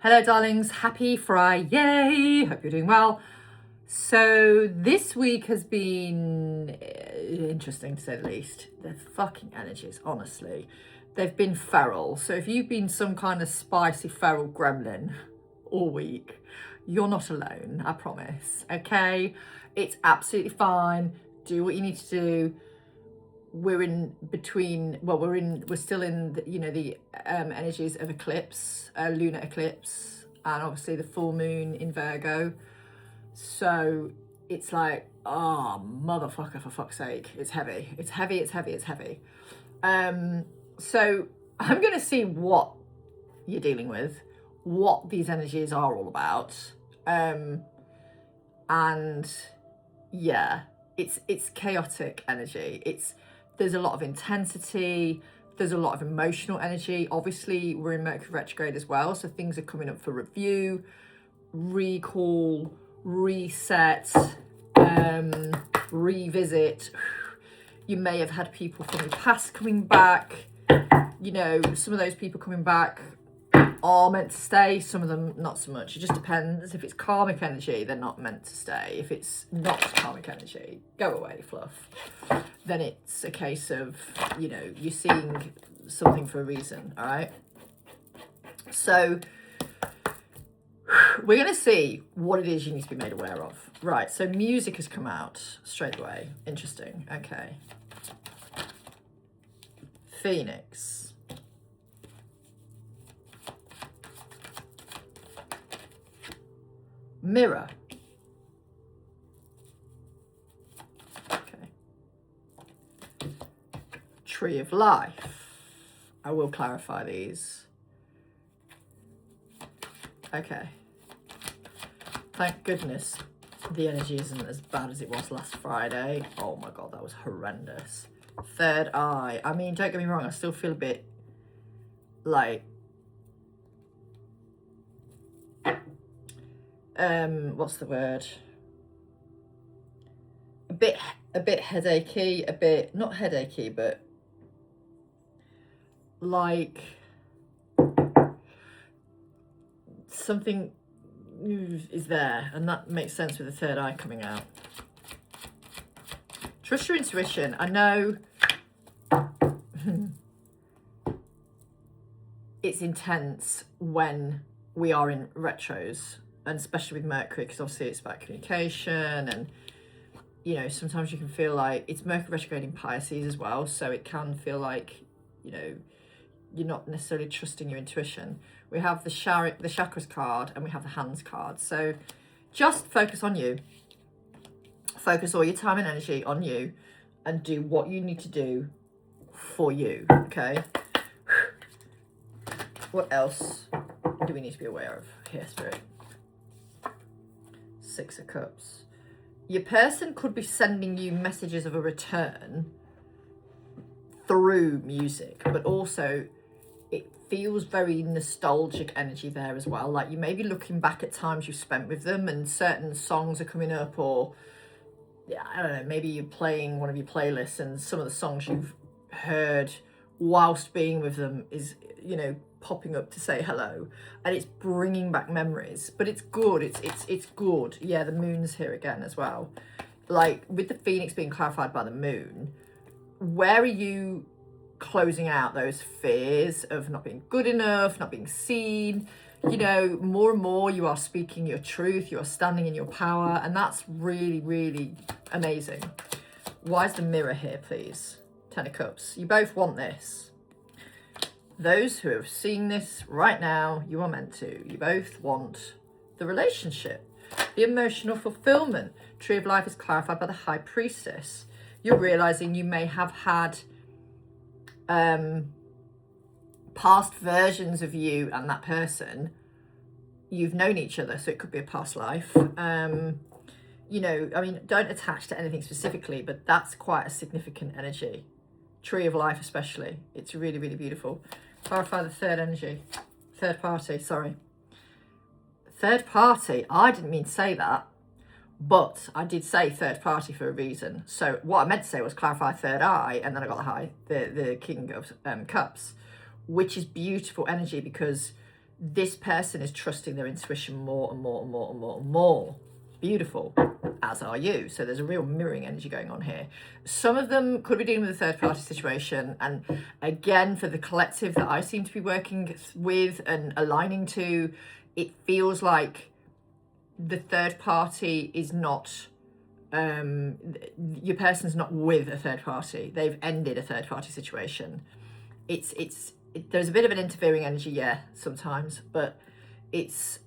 Hello darlings, happy Friday, hope you're doing well. So this week has been interesting to say the least. The fucking energies, honestly, they've been feral. So if you've been some kind of spicy feral gremlin all week, you're not alone, I promise, okay? It's absolutely fine, do what you need to do. We're still in the energies of eclipse, lunar eclipse, and obviously the full moon in Virgo. So it's like, oh motherfucker, for fuck's sake, it's heavy. So I'm gonna see what you're dealing with, what these energies are all about, and yeah, it's chaotic energy. There's a lot of intensity, there's a lot of emotional energy. Obviously, we're in Mercury retrograde as well, so things are coming up for review, recall, reset, revisit. You may have had people from the past coming back. You know, some of those people coming back are meant to stay, some of them not so much. It just depends. If it's karmic energy, they're not meant to stay. If it's not karmic energy, go away, fluff. Then it's a case of, you know, you're seeing something for a reason, all right? So we're going to see what it is you need to be made aware of. Right, so music has come out straight away. Interesting, okay. Phoenix. Mirror. Okay. Tree of Life. I will clarify these. Okay. Thank goodness the energy isn't as bad as it was last Friday. Oh my God, that was horrendous. Third Eye. I mean, don't get me wrong, I still feel a bit like what's the word? A bit headachy, a bit, not headachy, but like something is there, and that makes sense with the third eye coming out. Trust your intuition. I know it's intense when we are in retros, and especially with Mercury, because obviously it's about communication, and you know, sometimes you can feel like it's Mercury retrograde in Pisces as well, so it can feel like, you know, you're not necessarily trusting your intuition. We have the chakras card and we have the hands card. So just focus on you. Focus all your time and energy on you and do what you need to do for you, okay? What else do we need to be aware of here, Spirit? Six of Cups. Your person could be sending you messages of a return through music, but also it feels very nostalgic energy there as well. Like you may be looking back at times you've spent with them and certain songs are coming up, or yeah, I don't know, maybe you're playing one of your playlists and some of the songs you've heard whilst being with them is, you know, popping up to say hello, and it's bringing back memories. But it's good, it's good. Yeah, the moon's here again as well. Like with the Phoenix being clarified by the moon, where are you closing out those fears of not being good enough, not being seen? You know, more and more you are speaking your truth, you are standing in your power, and that's really, really amazing. Why is the Mirror here, please? Ten of Cups. You both want this. Those who are seeing this right now, you are meant to. You both want the relationship, the emotional fulfillment. Tree of Life is clarified by the High Priestess. You're realizing you may have had past versions of you and that person. You've known each other, so it could be a past life. You know, I mean, don't attach to anything specifically, but that's quite a significant energy. Tree of Life especially. It's really, really beautiful. Clarify the third energy. Third party, sorry. Third party. I didn't mean to say that, but I did say third party for a reason. So what I meant to say was clarify third eye, and then I got the King of Cups, which is beautiful energy because this person is trusting their intuition more and more and more and more and more. Beautiful, as are you. So there's a real mirroring energy going on here. Some of them could be dealing with a third party situation. And again, for the collective that I seem to be working with and aligning to, it feels like the third party is not, your person's not with a third party. They've ended a third party situation. There's a bit of an interfering energy, yeah, sometimes, but it's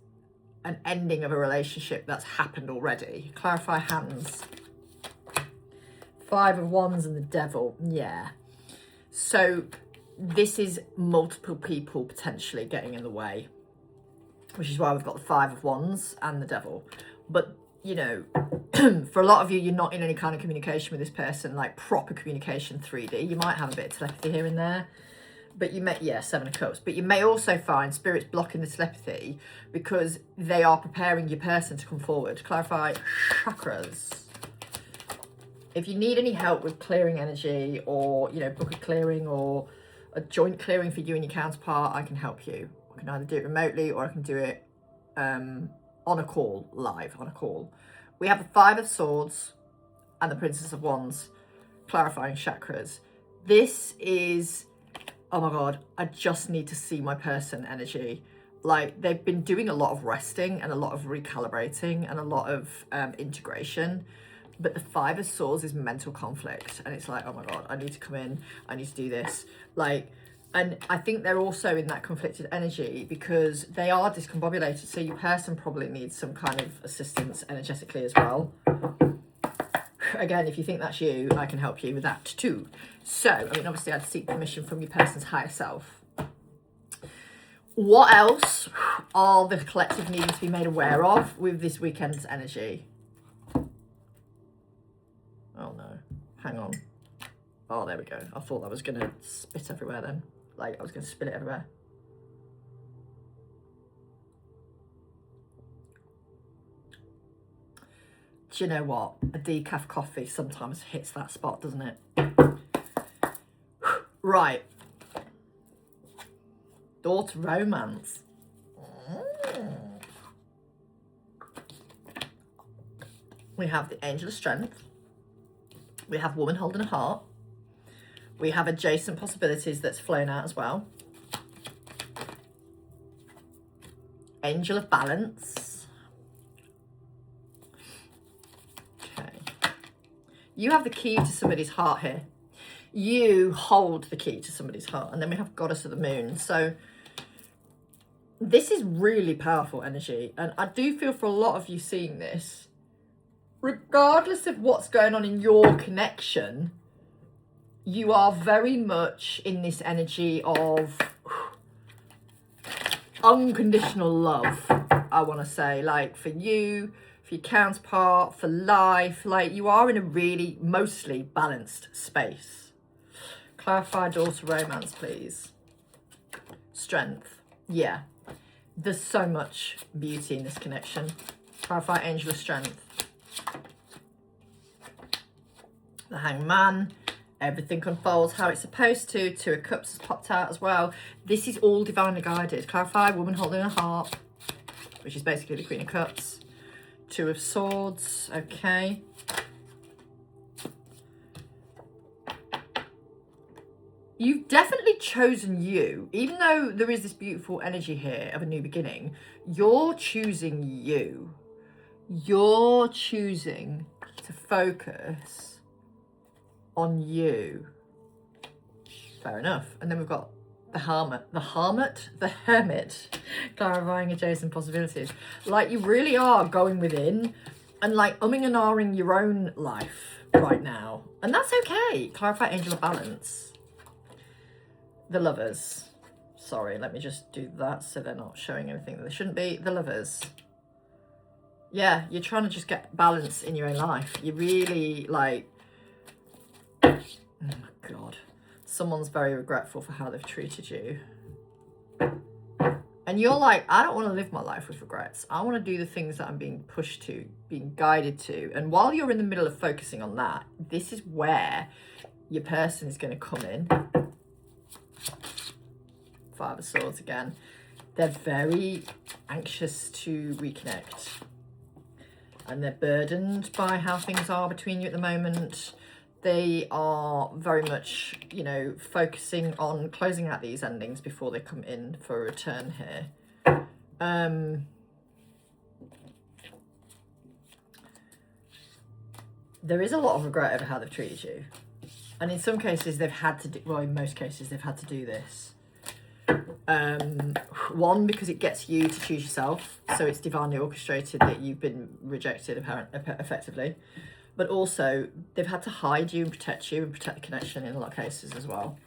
an ending of a relationship that's happened already. Clarify hands. 5 of Wands and the Devil, yeah. So this is multiple people potentially getting in the way, which is why we've got the 5 of Wands and the Devil. But, you know, for a lot of you, you're not in any kind of communication with this person, like proper communication 3D. You might have a bit of telepathy here and there. But you may, yeah, 7 of Cups. But you may also find spirits blocking the telepathy because they are preparing your person to come forward. Clarify chakras. If you need any help with clearing energy, or, you know, book a clearing or a joint clearing for you and your counterpart, I can help you. I can either do it remotely or I can do it on a call, live on a call. We have the 5 of Swords and the Princess of Wands, clarifying chakras. This is, oh my God, I just need to see my person energy. Like, they've been doing a lot of resting and a lot of recalibrating and a lot of integration. But the 5 of Swords is mental conflict. And it's like, oh my God, I need to come in. I need to do this. Like, and I think they're also in that conflicted energy because they are discombobulated. So your person probably needs some kind of assistance energetically as well. Again, if you think that's you, I can help you with that too. So, I mean, obviously I'd seek permission from your person's higher self. What else are the collective needing to be made aware of with this weekend's energy? Oh no, hang on. Oh, there we go. I thought that was going to spit everywhere then. Like, I was going to spill it everywhere. Do you know what? A decaf coffee sometimes hits that spot, doesn't it? Right. Daughter romance. We have the Angel of Strength. We have Woman Holding a Heart. We have Adjacent Possibilities that's flown out as well. Angel of Balance. Okay. You have the key to somebody's heart here. You hold the key to somebody's heart. And then we have Goddess of the Moon. So this is really powerful energy. And I do feel for a lot of you seeing this, regardless of what's going on in your connection, you are very much in this energy of unconditional love, I want to say. Like, for you, for your counterpart, for life, like, you are in a really mostly balanced space. Clarify daughter romance, please. Strength. Yeah. There's so much beauty in this connection. Clarify Angel of Strength. The Hangman. Everything unfolds how it's supposed to. 2 of Cups has popped out as well. This is all divinely guided. Clarify Woman Holding a Heart, which is basically the Queen of Cups. 2 of Swords. Okay. You've definitely chosen you. Even though there is this beautiful energy here of a new beginning, you're choosing you. You're choosing to focus on you. Fair enough. And then we've got the Hermit, clarifying Adjacent Possibilities. Like, you really are going within and like umming and ahhing your own life right now. And that's okay. Clarify Angel of Balance. The Lovers. Sorry, let me just do that so they're not showing anything that they shouldn't be. The Lovers. Yeah, you're trying to just get balance in your own life. You really, like, oh my God. Someone's very regretful for how they've treated you. And you're like, I don't want to live my life with regrets. I want to do the things that I'm being pushed to, being guided to. And while you're in the middle of focusing on that, this is where your person is going to come in. 5 of Swords again. They're very anxious to reconnect. And they're burdened by how things are between you at the moment. They are very much, you know, focusing on closing out these endings before they come in for a return here. There is a lot of regret over how they've treated you. And in some cases they've had to do, well, in most cases they've had to do this. One, because it gets you to choose yourself, so it's divinely orchestrated that you've been rejected effectively. But also they've had to hide you and protect the connection in a lot of cases as well.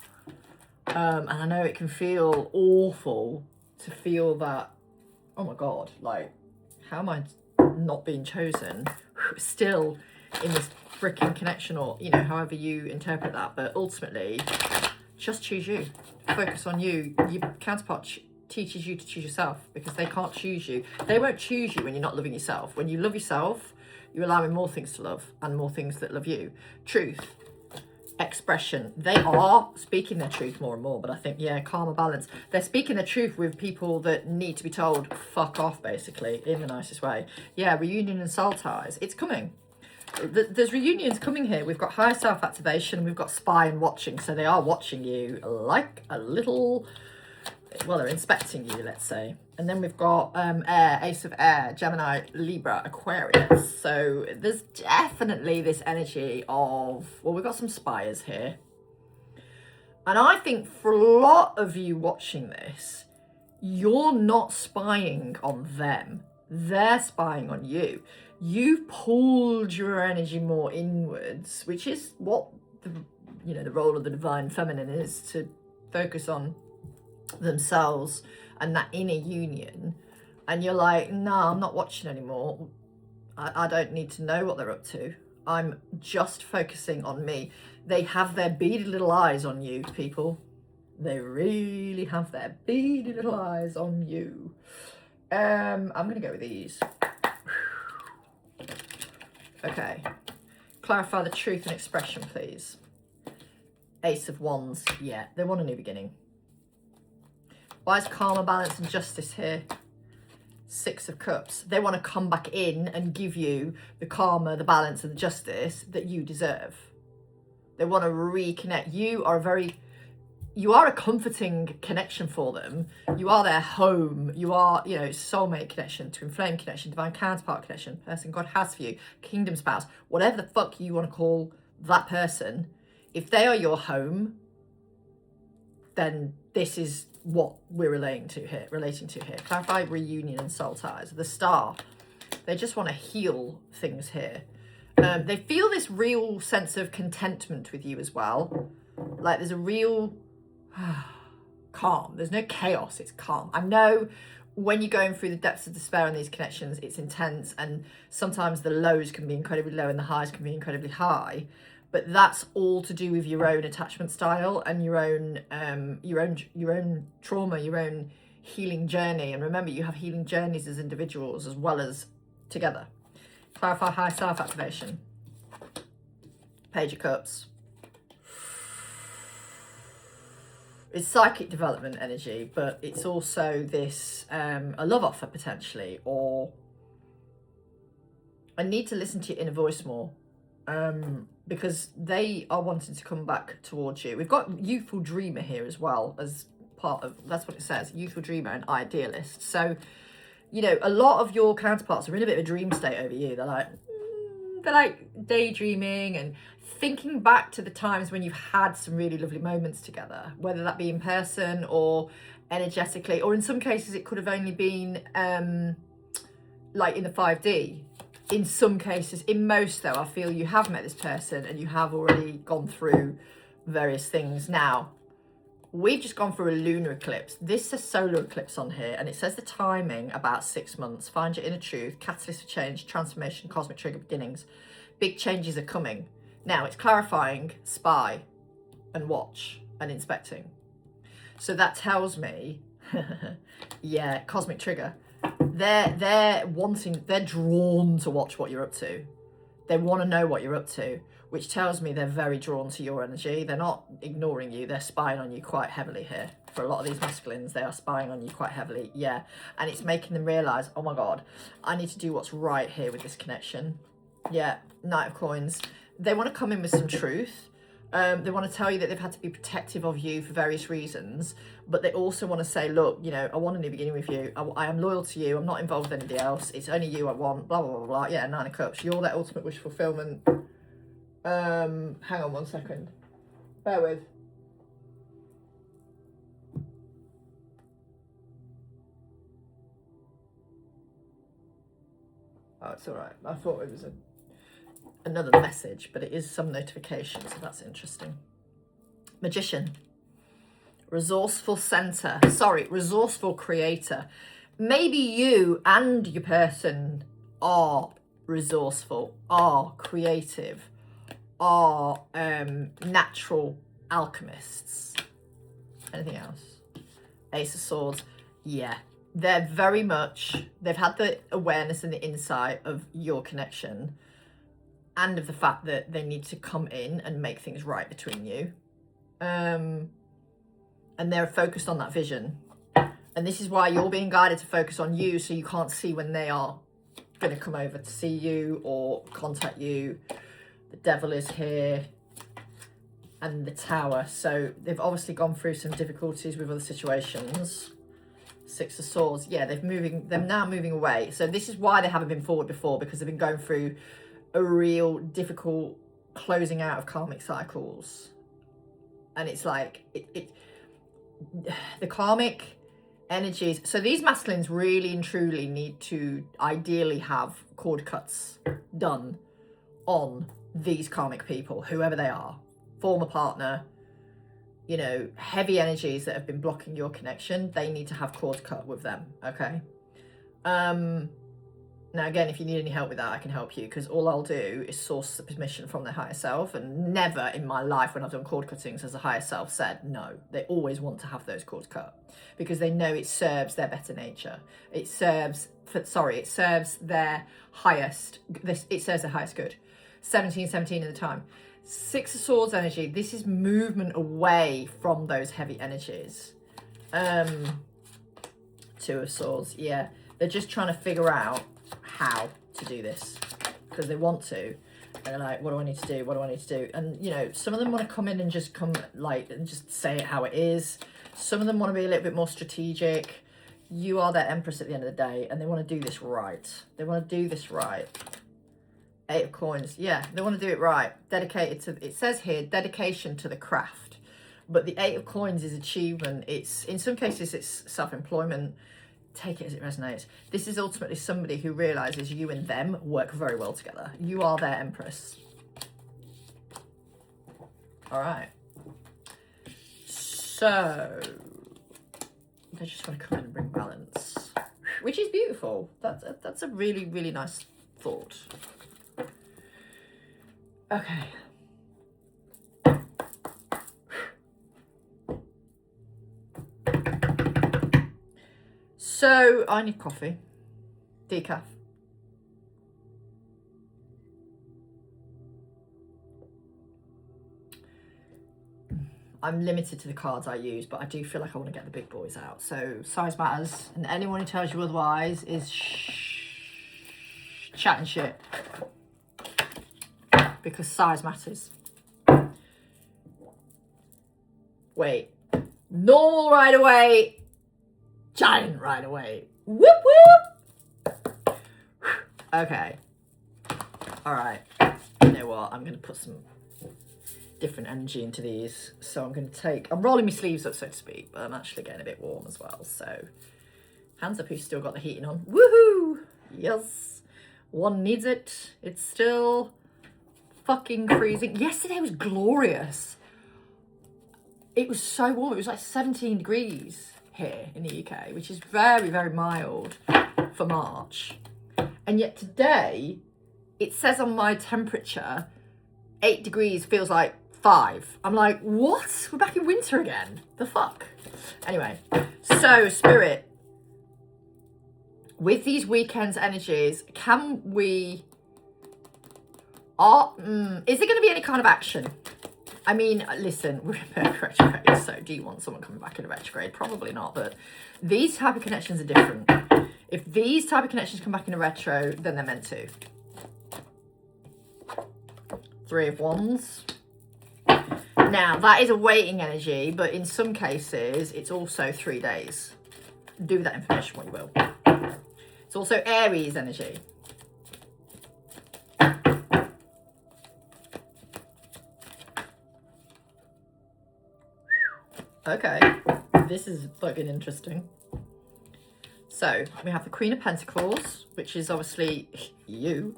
And I know it can feel awful to feel that, oh my God, like, how am I not being chosen still in this freaking connection, or, you know, however you interpret that. But ultimately, just choose you. Focus on you. Your counterpart teaches you to choose yourself, because they can't choose you. They won't choose you when you're not loving yourself. When you love yourself, you're allowing more things to love, and more things that love you. Truth, expression. They are speaking their truth more and more, but I think, yeah, karma balance. They're speaking their truth with people that need to be told, fuck off, basically, in the nicest way. Yeah, reunion and soul ties. It's coming. There's reunions coming here. We've got higher self activation, we've got spy and watching. So they are watching you like a little, well, they're inspecting you, let's say. And then we've got air, ace of air, Gemini, Libra, Aquarius. So there's definitely this energy of, well, we've got some spies here. And I think for a lot of you watching this, you're not spying on them. They're spying on you. You've pulled your energy more inwards, which is what the role of the divine feminine is, to focus on themselves and that inner union. And you're like, no, I'm not watching anymore. I don't need to know what they're up to. I'm just focusing on me. They have their beady little eyes on you, people. They really have their beady little eyes on you. I'm going to go with these. Okay. Clarify the truth and expression, please. Ace of Wands. Yeah, they want a new beginning. Why is karma, balance and justice here? Six of Cups. They want to come back in and give you the karma, the balance and the justice that you deserve. They want to reconnect. You are a comforting connection for them. You are their home. You are, soulmate connection, twin flame connection, divine counterpart connection, person God has for you, kingdom spouse, whatever the fuck you want to call that person. If they are your home, then this is what we're relating to here. Clarify reunion and soul ties. The Star. They just want to heal things here. They feel this real sense of contentment with you as well. Like there's a real calm. There's no chaos, it's calm. I know when you're going through the depths of despair in these connections, it's intense, and sometimes the lows can be incredibly low and the highs can be incredibly high. But that's all to do with your own attachment style and your own trauma, your own healing journey. And remember, you have healing journeys as individuals as well as together. Clarify high self-activation. Page of Cups. It's psychic development energy, but it's also this, a love offer potentially, or I need to listen to your inner voice more. Because they are wanting to come back towards you. We've got youthful dreamer here as well as part of, that's what it says, youthful dreamer and idealist. So, a lot of your counterparts are in a bit of a dream state over you. They're like daydreaming and thinking back to the times when you've had some really lovely moments together, whether that be in person or energetically, or in some cases it could have only been like in the 5D. In some cases, in most though, I feel you have met this person and you have already gone through various things. Now, we've just gone through a lunar eclipse. This is a solar eclipse on here, and it says the timing about 6 months. Find your inner truth, catalyst for change, transformation, cosmic trigger beginnings. Big changes are coming. Now, it's clarifying, spy, and watch, and inspecting. So that tells me, yeah, cosmic trigger. They're drawn to watch what you're up to. They want to know what you're up to. which tells me they're very drawn to your energy. They're not ignoring you. They're spying on you quite heavily here. For a lot of these masculines, they are spying on you quite heavily. Yeah. And it's making them realise, oh my God, I need to do what's right here with this connection. Yeah. Knight of Coins. They want to come in with some truth. They want to tell you that they've had to be protective of you for various reasons, but they also want to say, look, you know, I want a new beginning with you. I am loyal to you. I'm not involved with anybody else. It's only you I want, blah, blah, blah, blah. Yeah, Nine of Cups. You're their ultimate wish fulfillment. Hang on 1 second. Bear with. Oh, it's all right. I thought it was another message, but it is some notification, so that's interesting. Magician. Resourceful center. Sorry, resourceful creator. Maybe you and your person are resourceful, are creative, are natural alchemists. Anything else? Ace of Swords. Yeah. They're very much, they've had the awareness and the insight of your connection and of the fact that they need to come in and make things right between you. And they're focused on that vision. And this is why you're being guided to focus on you, so you can't see when they are going to come over to see you or contact you. The Devil is here. And the Tower. So they've obviously gone through some difficulties with other situations. Six of Swords. Yeah, they're now moving away. So this is why they haven't been forward before, because they've been going through a real difficult closing out of karmic cycles. And it's like, the karmic energies. So these masculines really and truly need to ideally have cord cuts done on these karmic people, whoever they are, former partner, you know, heavy energies that have been blocking your connection. They need to have cord cut with them. Okay. Now, again, if you need any help with that, I can help you, because all I'll do is source the permission from their higher self. And never in my life when I've done cord cuttings has the higher self said no. They always want to have those cords cut because they know it serves their better nature. It serves their highest, it serves their highest good. 17 at the time. Six of Swords energy. This is movement away from those heavy energies. Two of Swords. Yeah. They're just trying to figure out how to do this because they want to. And they're like, what do I need to do? What do I need to do? And, you know, some of them want to come in and just and just say it how it is. Some of them want to be a little bit more strategic. You are their empress at the end of the day, and they want to do this right. They want to do this right. Eight of Coins. Yeah, they want to do it right. Dedicated to, it says here, dedication to the craft. But the Eight of Coins is achievement. It's, in some cases, it's self-employment. Take it as it resonates. This is ultimately somebody who realizes you and them work very well together. You are their empress. All right. So they just want to come in and bring balance, which is beautiful. That's a really, really nice thought. Okay. So I need coffee, decaf. I'm limited to the cards I use, but I do feel like I want to get the big boys out. So size matters, and anyone who tells you otherwise is chatting shit, because size matters. Wait, normal right away. Giant right away. Whoop whoop. Okay. All right. You know what? I'm going to put some different energy into these. So I'm going to I'm rolling my sleeves up, so to speak, but I'm actually getting a bit warm as well. So hands up who's still got the heating on. Woohoo! Yes. One needs it. It's still fucking freezing. Yesterday was glorious. It was so warm. It was like 17 degrees. Here in the UK, which is very, very mild for March. And yet today, it says on my temperature, 8 degrees feels like 5. I'm like, what? We're back in winter again. The fuck? Anyway, so Spirit, with these weekends energies, Is there going to be any kind of action? I mean, listen, we're in retrograde, so do you want someone coming back in a retrograde? Probably not, but these type of connections are different. If these type of connections come back in a retro, then they're meant to. Three of Wands. Now, that is a waiting energy, but in some cases, it's also 3 days. Do with that information what you will. It's also Aries energy. Okay, this is fucking interesting. So, we have the Queen of Pentacles, which is obviously you.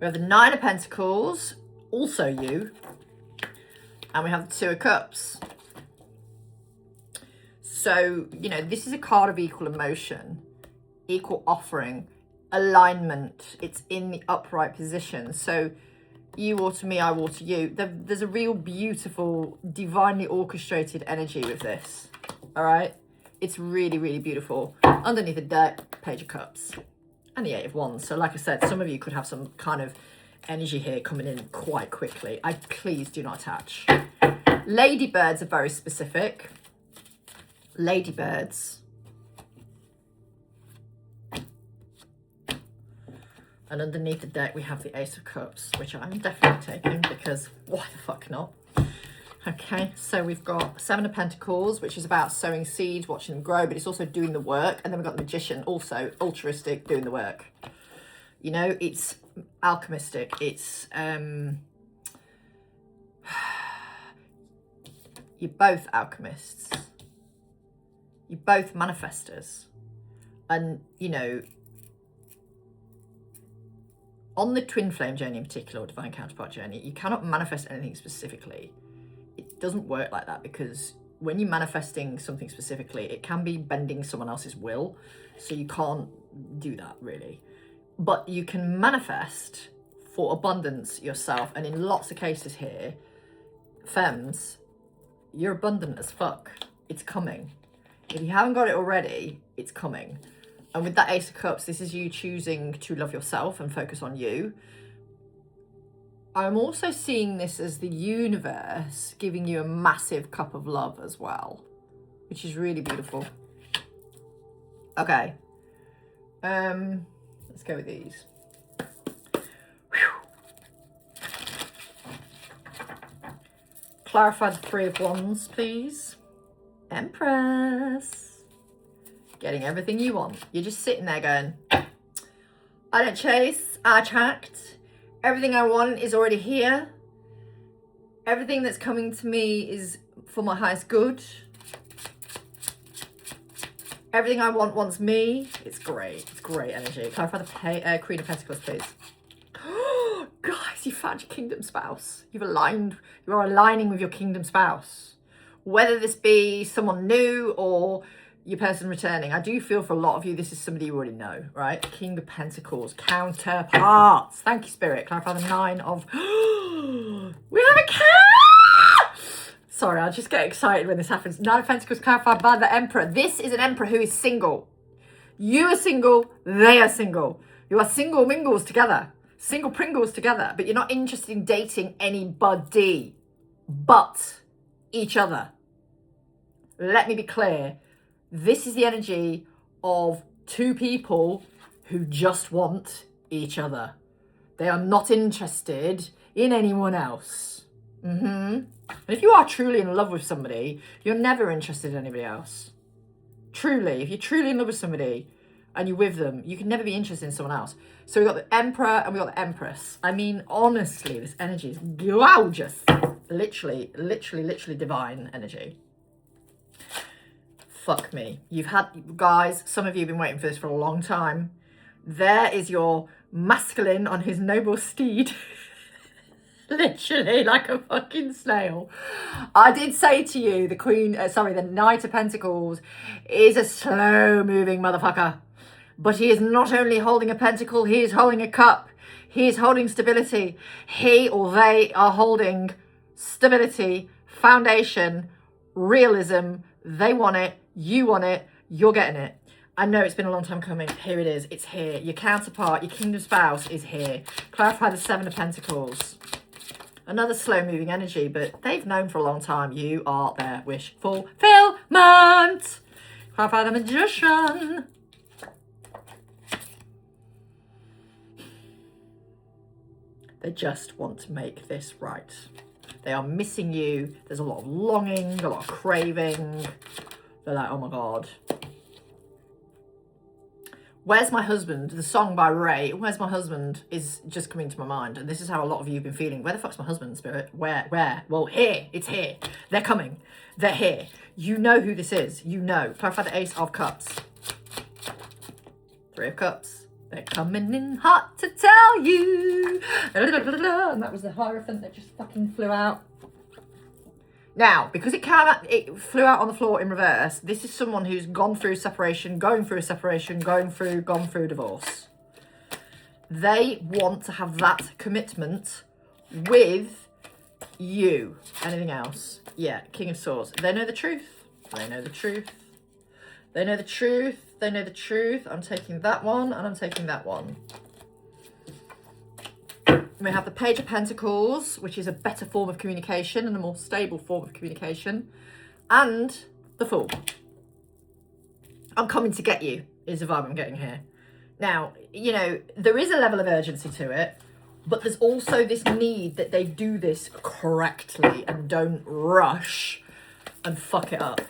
We have the Nine of Pentacles, also you. And we have the Two of Cups. So, you know, this is a card of equal emotion, equal offering, alignment. It's in the upright position. So, you water me, I water you. There's a real beautiful, divinely orchestrated energy with this. All right? It's really, really beautiful. Underneath the deck, Page of Cups and the Eight of Wands. So like I said, some of you could have some kind of energy here coming in quite quickly. Please do not attach. Ladybirds are very specific. Ladybirds. And underneath the deck, we have the Ace of Cups, which I'm definitely taking because why the fuck not? Okay, so we've got Seven of Pentacles, which is about sowing seeds, watching them grow, but it's also doing the work. And then we've got the Magician, also altruistic, doing the work. You know, it's alchemistic. It's, you're both alchemists. You're both manifestors. And, you know, on the twin flame journey in particular, or divine counterpart journey, you cannot manifest anything specifically. It doesn't work like that, because when you're manifesting something specifically, it can be bending someone else's will. So you can't do that really. But you can manifest for abundance yourself. And in lots of cases here, femmes, you're abundant as fuck. It's coming. If you haven't got it already, it's coming. And with that Ace of Cups, this is you choosing to love yourself and focus on you. I'm also seeing this as the universe giving you a massive cup of love as well, which is really beautiful. Okay. Let's go with these. Whew. Clarify the Three of Wands, please. Empress. Getting everything you want. You're just sitting there going, I don't chase, I attract. Everything I want is already here. Everything that's coming to me is for my highest good. Everything I want wants me. It's great. It's great energy. Clarify the Queen of Pentacles, please. Guys, you found your kingdom spouse. You are aligning with your kingdom spouse. Whether this be someone new or your person returning. I do feel for a lot of you, this is somebody you already know, right? King of Pentacles, counterparts. Thank you, Spirit. Clarify the Nine of... We have a cat! Sorry, I just get excited when this happens. Nine of Pentacles clarified by the Emperor. This is an Emperor who is single. You are single, they are single. You are single mingles together. Single Pringles together. But you're not interested in dating anybody but each other. Let me be clear. This is the energy of two people who just want each other. They are not interested in anyone else. And if you are truly in love with somebody, you're never interested in anybody else. Truly, if you're truly in love with somebody and you're with them, you can never be interested in someone else. So we've got the Emperor and we've got the Empress. I mean, honestly, this energy is gorgeous. Literally divine energy. Fuck me. You've had, guys, some of you have been waiting for this for a long time. There is your masculine on his noble steed. Literally like a fucking snail. I did say to you, the Knight of Pentacles is a slow moving motherfucker. But he is not only holding a pentacle, he is holding a cup. He is holding stability. He or they are holding stability, foundation, realism. They want it. You want it, you're getting it. I know it's been a long time coming. Here it is. It's here. Your counterpart, your kingdom spouse is here. Clarify the Seven of Pentacles. Another slow moving energy, but they've known for a long time you are their wish fulfillment. Clarify the Magician. They just want to make this right. They are missing you. There's a lot of longing, a lot of craving. They're like, oh my God. Where's My Husband? The song by Ray, Where's My Husband, is just coming to my mind. And this is how a lot of you have been feeling. Where the fuck's my husband, Spirit? Where? Well, here. It's here. They're coming. They're here. You know who this is. You know. Clarify the Ace of Cups. Three of Cups. They're coming in hot to tell you. And that was the Hierophant that just fucking flew out. Now, because it flew out on the floor in reverse, this is someone who's gone through separation, going through a separation, gone through divorce. They want to have that commitment with you. Anything else? Yeah, King of Swords. They know the truth. They know the truth. They know the truth. They know the truth. I'm taking that one and I'm taking that one. We have the Page of Pentacles, which is a better form of communication and a more stable form of communication. And the Fool. I'm coming to get you is the vibe I'm getting here. Now, you know, there is a level of urgency to it, but there's also this need that they do this correctly and don't rush and fuck it up.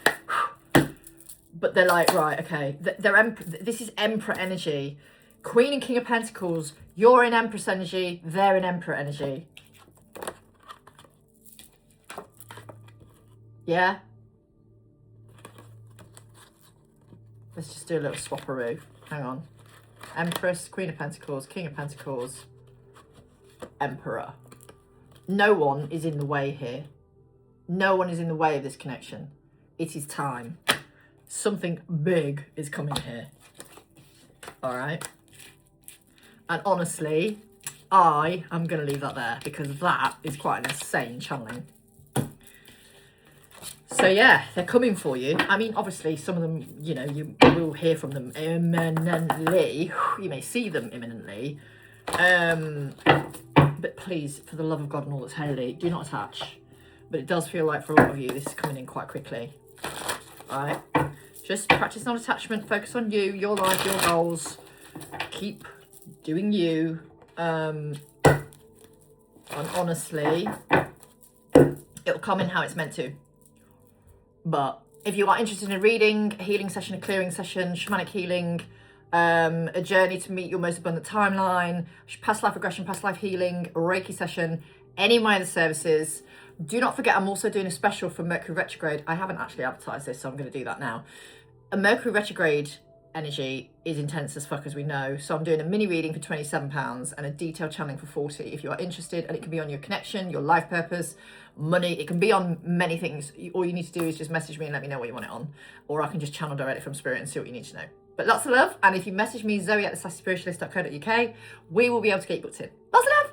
But they're like, right, okay, this is Emperor energy. Queen and King of Pentacles, you're in Empress energy, they're in Emperor energy. Yeah? Let's just do a little swapperoo. Hang on. Empress, Queen of Pentacles, King of Pentacles, Emperor. No one is in the way here. No one is in the way of this connection. It is time. Something big is coming here. All right? And honestly, I am going to leave that there because that is quite an insane channeling. So yeah, they're coming for you. I mean, obviously, some of them, you know, you will hear from them imminently. You may see them imminently. But please, for the love of God and all that's holy, do not attach. But it does feel like for a lot of you, this is coming in quite quickly. All right? Just practice non-attachment. Focus on you, your life, your goals. Keep doing you. And honestly, it'll come in how it's meant to. But if you are interested in a reading, a healing session, a clearing session, shamanic healing, a journey to meet your most abundant timeline, past life regression, past life healing, a Reiki session, any of my other services, do not forget I'm also doing a special for Mercury retrograde. I haven't actually advertised this, so I'm going to do that now. A Mercury retrograde energy is intense as fuck, as we know. So I'm doing a mini reading for £27 and a detailed channeling for 40 if you are interested. And it can be on your connection, your life purpose, money. It can be on many things. All you need to do is just message me and let me know what you want it on. Or I can just channel directly from Spirit and see what you need to know. But lots of love. And if you message me, zoe@thesassyspiritualist.co.uk, we will be able to get you booked in. Lots of love.